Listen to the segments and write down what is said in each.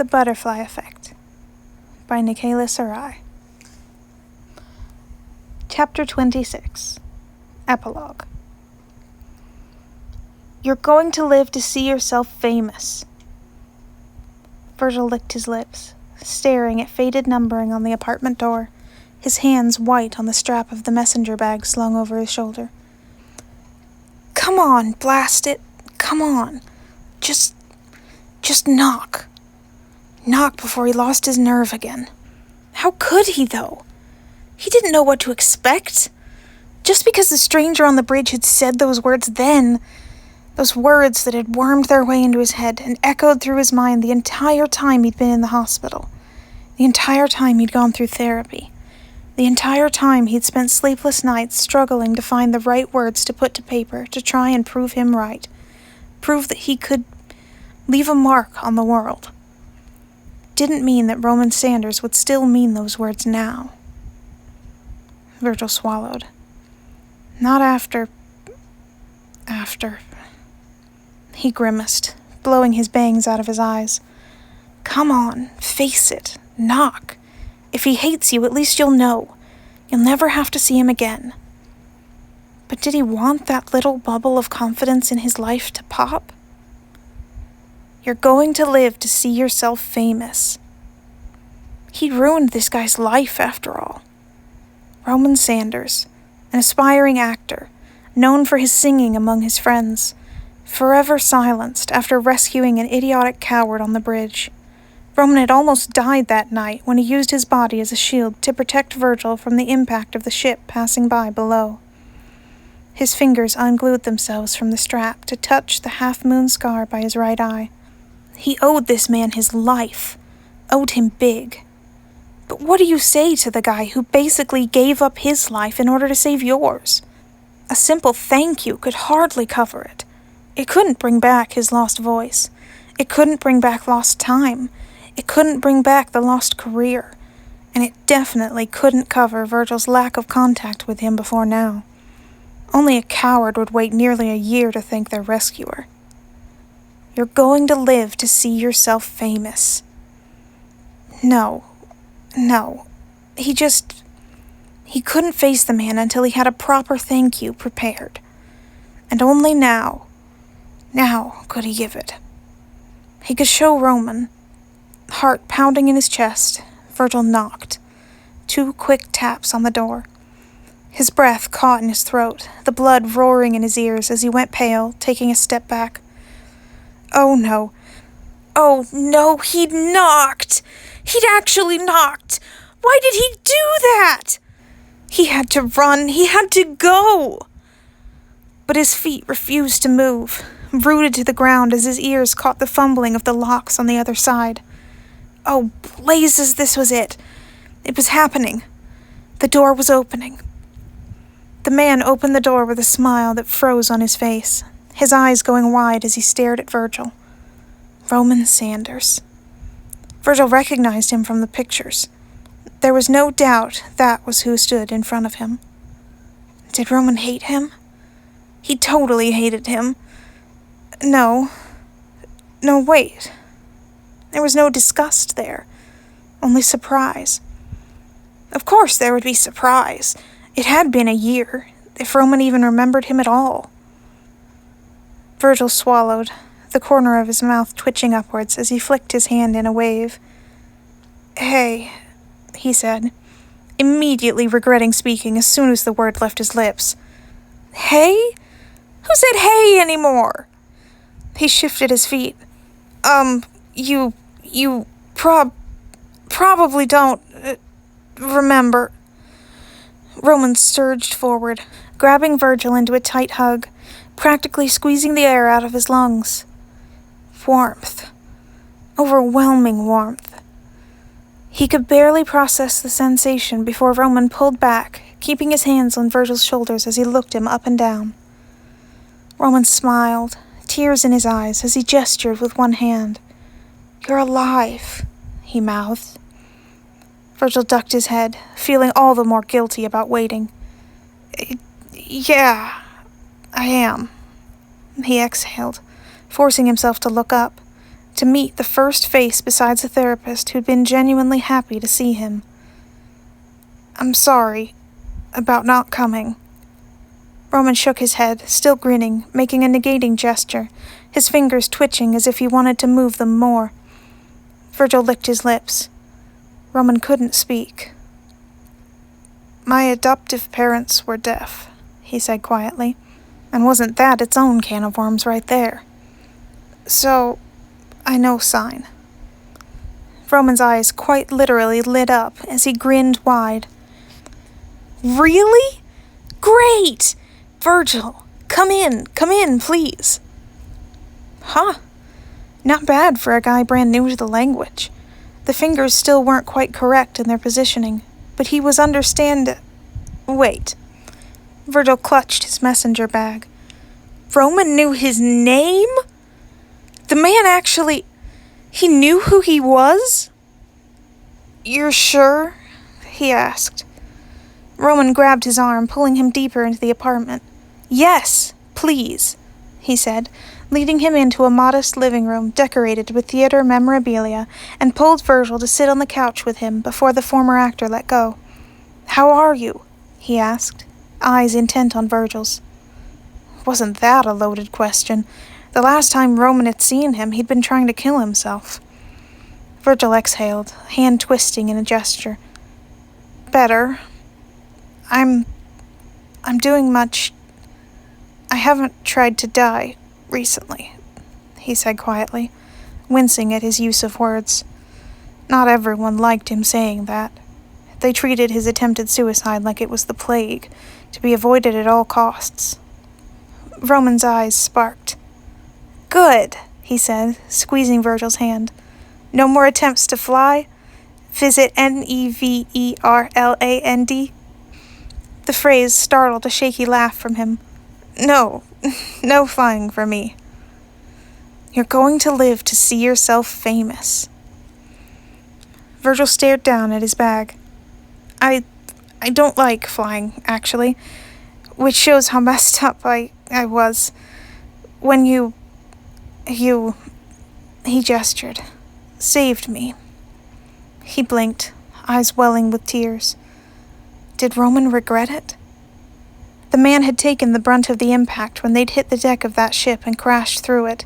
The Butterfly Effect by Nikayla Sarai. Chapter 26. Epilogue. You're going to live to see yourself famous. Virgil licked his lips, staring at faded numbering on the apartment door, his hands white on the strap of the messenger bag slung over his shoulder. Come on, blast it. Come on. Just knock. Knock before he lost his nerve again. How could he, though? He didn't know what to expect. Just because the stranger on the bridge had said those words then, those words that had wormed their way into his head and echoed through his mind the entire time he'd been in the hospital, the entire time he'd gone through therapy, the entire time he'd spent sleepless nights struggling to find the right words to put to paper to try and prove him right, prove that he could leave a mark on the world. Didn't mean that Roman Sanders would still mean those words now. Virgil swallowed. Not after. He grimaced, blowing his bangs out of his eyes. Come on, face it, knock. If he hates you, at least you'll know. You'll never have to see him again. But did he want that little bubble of confidence in his life to pop? You're going to live to see yourself famous. He'd ruined this guy's life, after all. Roman Sanders, an aspiring actor, known for his singing among his friends, forever silenced after rescuing an idiotic coward on the bridge. Roman had almost died that night when he used his body as a shield to protect Virgil from the impact of the ship passing by below. His fingers unglued themselves from the strap to touch the half-moon scar by his right eye. He owed this man his life, owed him big. But what do you say to the guy who basically gave up his life in order to save yours? A simple thank you could hardly cover it. It couldn't bring back his lost voice. It couldn't bring back lost time. It couldn't bring back the lost career. And it definitely couldn't cover Virgil's lack of contact with him before now. Only a coward would wait nearly a year to thank their rescuer. You're going to live to see yourself famous. No. He couldn't face the man until he had a proper thank you prepared. And only now could he give it. He could show Roman. Heart pounding in his chest, Virgil knocked. 2 quick taps on the door. His breath caught in his throat, the blood roaring in his ears as he went pale, taking a step back. Oh no, he'd knocked! He'd actually knocked! Why did he do that? He had to run, he had to go! But his feet refused to move, rooted to the ground as his ears caught the fumbling of the locks on the other side. Oh, blazes, this was it. It was happening. The door was opening. The man opened the door with a smile that froze on his face, his eyes going wide as he stared at Virgil. Roman Sanders. Virgil recognized him from the pictures. There was no doubt that was who stood in front of him. Did Roman hate him? He totally hated him. No, wait. There was no disgust there, only surprise. Of course there would be surprise. It had been a year, if Roman even remembered him at all. Virgil swallowed, the corner of his mouth twitching upwards as he flicked his hand in a wave. Hey, he said, immediately regretting speaking as soon as the word left his lips. Hey? Who said hey anymore? He shifted his feet. You probably don't remember. Roman surged forward, grabbing Virgil into a tight hug, practically squeezing the air out of his lungs. Warmth. Overwhelming warmth. He could barely process the sensation before Roman pulled back, keeping his hands on Virgil's shoulders as he looked him up and down. Roman smiled, tears in his eyes as he gestured with one hand. You're alive, he mouthed. Virgil ducked his head, feeling all the more guilty about waiting. Yeah, I am, he exhaled, forcing himself to look up, to meet the first face besides a therapist who'd been genuinely happy to see him. "I'm sorry about not coming." Roman shook his head, still grinning, making a negating gesture, his fingers twitching as if he wanted to move them more. Virgil licked his lips. Roman couldn't speak. "My adoptive parents were deaf," he said quietly, and wasn't that its own can of worms right there? "So, I know sign." Roman's eyes quite literally lit up as he grinned wide. "Really? Great! Virgil, come in, please." Huh. Not bad for a guy brand new to the language. The fingers still weren't quite correct in their positioning, but he was Wait. Virgil clutched his messenger bag. Roman knew his name? The man actually... He knew who he was? "You're sure?" he asked. Roman grabbed his arm, pulling him deeper into the apartment. "Yes, please," he said, leading him into a modest living room decorated with theater memorabilia, and pulled Virgil to sit on the couch with him before the former actor let go. "How are you?" he asked, eyes intent on Virgil's. Wasn't that a loaded question? The last time Roman had seen him, he'd been trying to kill himself. Virgil exhaled, hand twisting in a gesture. "Better. I'm doing much... I haven't tried to die recently," he said quietly, wincing at his use of words. Not everyone liked him saying that. They treated his attempted suicide like it was the plague, to be avoided at all costs. Roman's eyes sparked. "Good," he said, squeezing Virgil's hand. "No more attempts to fly? Visit Neverland?" The phrase startled a shaky laugh from him. No flying for me." "You're going to live to see yourself famous." Virgil stared down at his bag. I don't like flying, actually, which shows how messed up I was. When you, he gestured, saved me." He blinked, eyes welling with tears. Did Roman regret it? The man had taken the brunt of the impact when they'd hit the deck of that ship and crashed through it.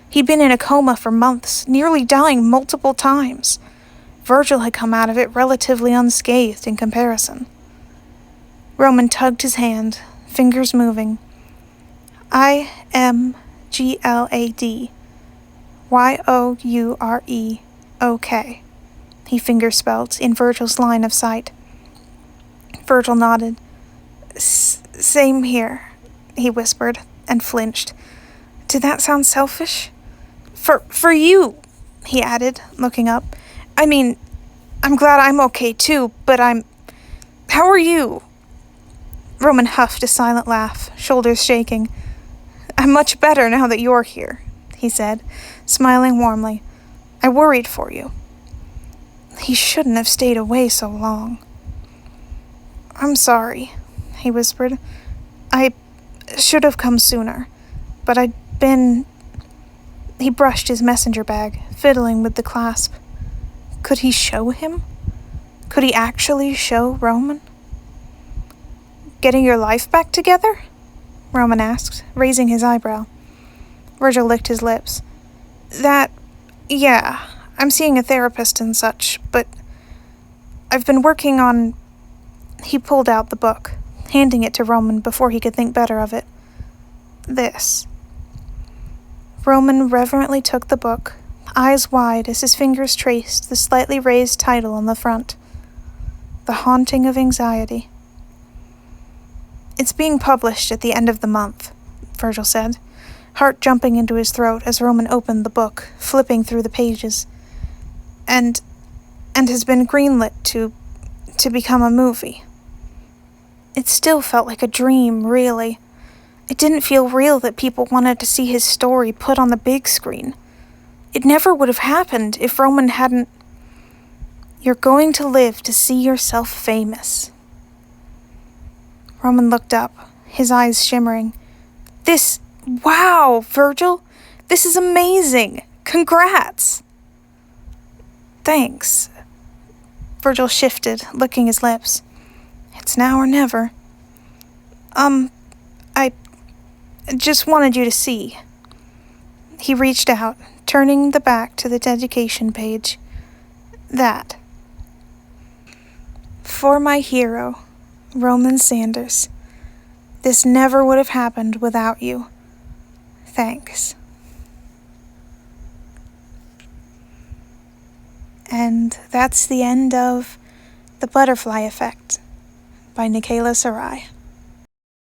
He'd been in a coma for months, nearly dying multiple times. Virgil had come out of it relatively unscathed in comparison. Roman tugged his hand, fingers moving. "IMGLAD. YOUREOK," he fingerspelled in Virgil's line of sight. Virgil nodded. Same here," he whispered, and flinched. "Did that sound selfish?" For you," he added, looking up. "I mean, I'm glad I'm okay too, but How are you?" Roman huffed a silent laugh, shoulders shaking. "I'm much better now that you're here," he said, smiling warmly. "I worried for you." He shouldn't have stayed away so long. "I'm sorry," he whispered. "I should have come sooner, but I'd been..." He brushed his messenger bag, fiddling with the clasp. Could he show him? Could he actually show Roman? "Getting your life back together?" Roman asked, raising his eyebrow. Virgil licked his lips. Yeah, I'm seeing a therapist and such, but I've been working on..." He pulled out the book, handing it to Roman before he could think better of it. "This." Roman reverently took the book, eyes wide as his fingers traced the slightly raised title on the front. The Haunting of Anxiety. "It's being published at the end of the month," Virgil said, heart jumping into his throat as Roman opened the book, flipping through the pages. And has been greenlit to become a movie. It still felt like a dream, really. It didn't feel real that people wanted to see his story put on the big screen. It never would have happened if Roman hadn't... "You're going to live to see yourself famous." Roman looked up, his eyes shimmering. Wow, Virgil! This is amazing! Congrats! Thanks. Virgil shifted, licking his lips. It's now or never. I just wanted you to see. He reached out, turning the back to the dedication page. That. For my hero, Roman Sanders. This never would have happened without you. Thanks. And that's the end of The Butterfly Effect by Nikayla Sarai.